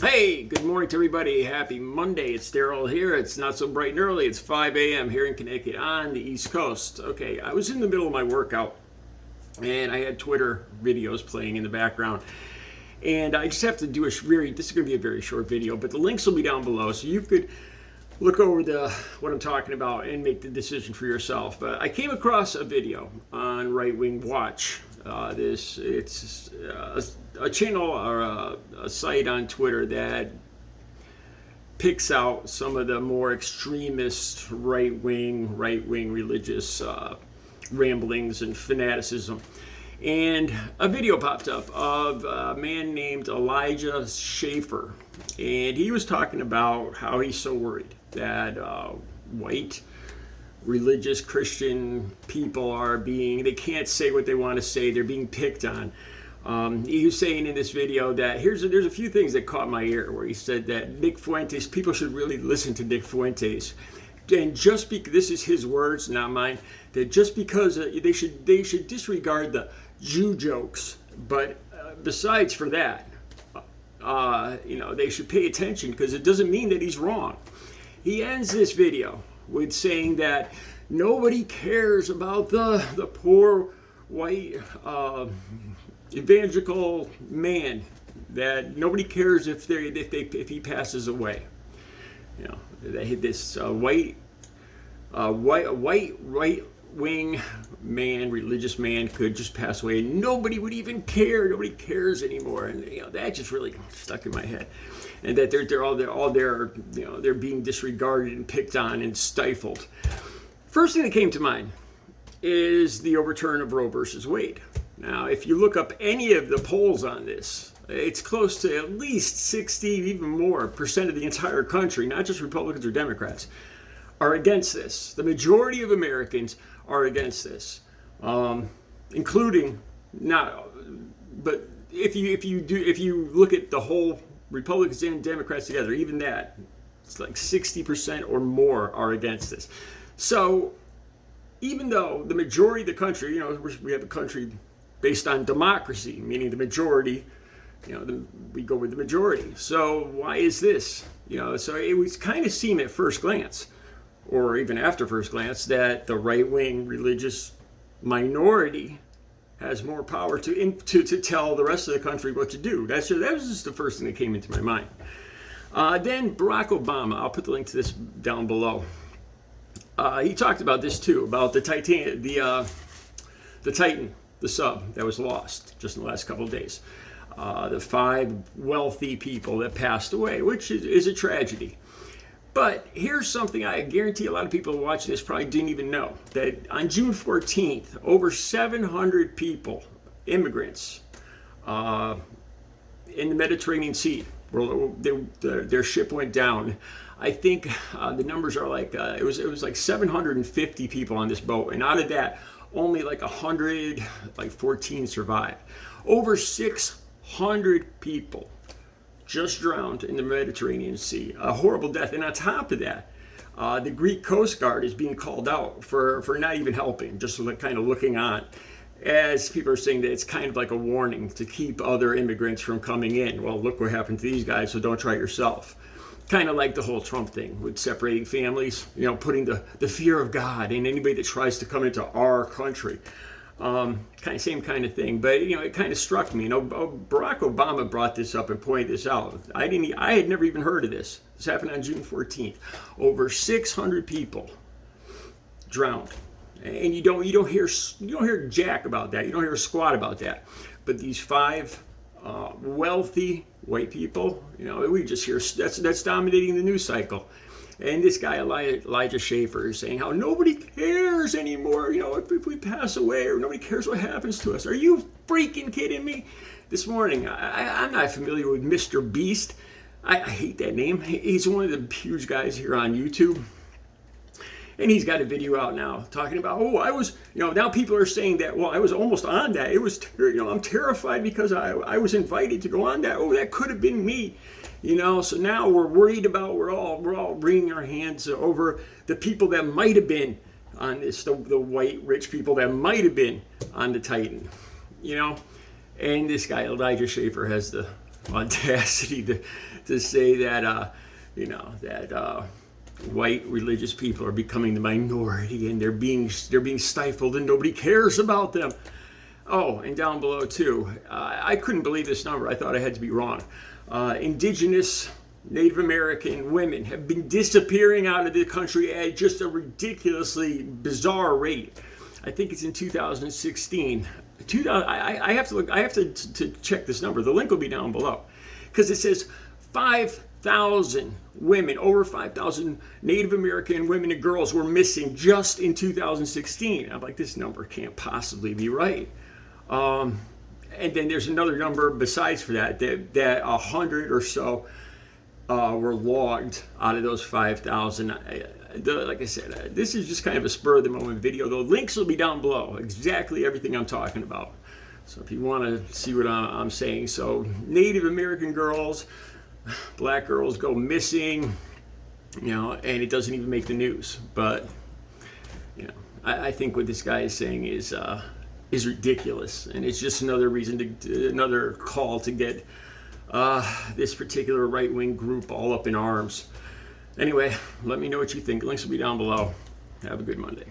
Hey, good morning to everybody. Happy Monday. It's Daryl here. It's not so bright and early. It's 5 a.m. here in Connecticut on the East Coast. Okay, I was in the middle of my workout and I had Twitter videos playing in the background. And I just have to do this is going to be a very short video, but the links will be down below so you could look over what I'm talking about and make the decision for yourself. But I came across a video on Right Wing Watch. It's a channel or a site on Twitter that picks out some of the more extremist right-wing religious ramblings and fanaticism. And a video popped up of a man named Elijah Schaffer. And he was talking about how he's so worried that white religious Christian people they can't say what they want to say. They're being picked on. He was saying in this video that there's a few things that caught my ear, where he said that people should really listen to Nick Fuentes. And just because, this is his words, not mine, that just because they should disregard the Jew jokes, but besides for that, they should pay attention because it doesn't mean that he's wrong. He ends this video with saying that nobody cares about the poor white evangelical man, that nobody cares if he passes away. This white right wing man, religious man, could just pass away and nobody would even care. Nobody cares anymore, and that just really stuck in my head. And that they're being disregarded and picked on and stifled. First thing that came to mind is the overturn of Roe versus Wade. Now, if you look up any of the polls on this, it's close to at least 60, even more percent of the entire country, not just Republicans or Democrats, are against this. The majority of Americans are against this, including not. But if you look at the whole Republicans and Democrats together, even that, it's like 60% or more are against this. So even though the majority of the country, we have a country based on democracy, meaning the majority, we go with the majority. So why is this? So it would kind of seem at first glance, or even after first glance, that the right-wing religious minority has more power to tell the rest of the country what to do. That was just the first thing that came into my mind. Then Barack Obama, I'll put the link to this down below. He talked about this too, about the Titan, the sub that was lost just in the last couple of days. The 5 wealthy people that passed away, which is a tragedy. But here's something I guarantee a lot of people watching this probably didn't even know. That on June 14th, over 700 people, immigrants, in the Mediterranean Sea, their ship went down. I think the numbers are like, it was like 750 people on this boat. And out of that, only like 114 survived. Over 600 people just drowned in the Mediterranean Sea. A horrible death. And on top of that, the Greek Coast Guard is being called out for not even helping, just kind of looking on, as people are saying that it's kind of like a warning to keep other immigrants from coming in. Well, look what happened to these guys, so don't try it yourself. Kind of like the whole Trump thing with separating families, putting the fear of God in anybody that tries to come into our country. Same kind of thing, but it kind of struck me. Barack Obama brought this up and pointed this out. I had never even heard of this. This happened on June 14th. Over 600 people drowned, and you don't hear jack about that. You don't hear a squat about that. But these 5 wealthy white people, we just hear that's dominating the news cycle. And this guy, Elijah Schaffer, is saying how nobody cares anymore, if we pass away, or nobody cares what happens to us. Are you freaking kidding me? This morning, I'm not familiar with Mr. Beast. I hate that name. He's one of the huge guys here on YouTube. And he's got a video out now talking about, I was, now people are saying that, well, I was almost on that. It was, I'm terrified because I was invited to go on that. That could have been me. So now we're worried about, we're all wringing our hands over the people that might have been on this, the white rich people that might have been on the Titan, And this guy, Elijah Schaffer, has the audacity to say that, that white religious people are becoming the minority and they're being stifled and nobody cares about them. Oh, and down below too, I couldn't believe this number. I thought I had to be wrong. Indigenous Native American women have been disappearing out of the country at just a ridiculously bizarre rate. I think it's in 2016. I have to look. I have to check this number. The link will be down below, because it says 5,000 women, over 5,000 Native American women and girls were missing just in 2016. I'm like, this number can't possibly be right. And then there's another number besides for that 100 or so were logged out of those 5,000. Like I said, this is just kind of a spur of the moment video. The links will be down below, exactly everything I'm talking about. So if you want to see what I'm saying. So Native American girls, black girls go missing, and it doesn't even make the news. But, I think what this guy is saying is ridiculous. And it's just another reason another call to get this particular right-wing group all up in arms. Anyway, let me know what you think. Links will be down below. Have a good Monday.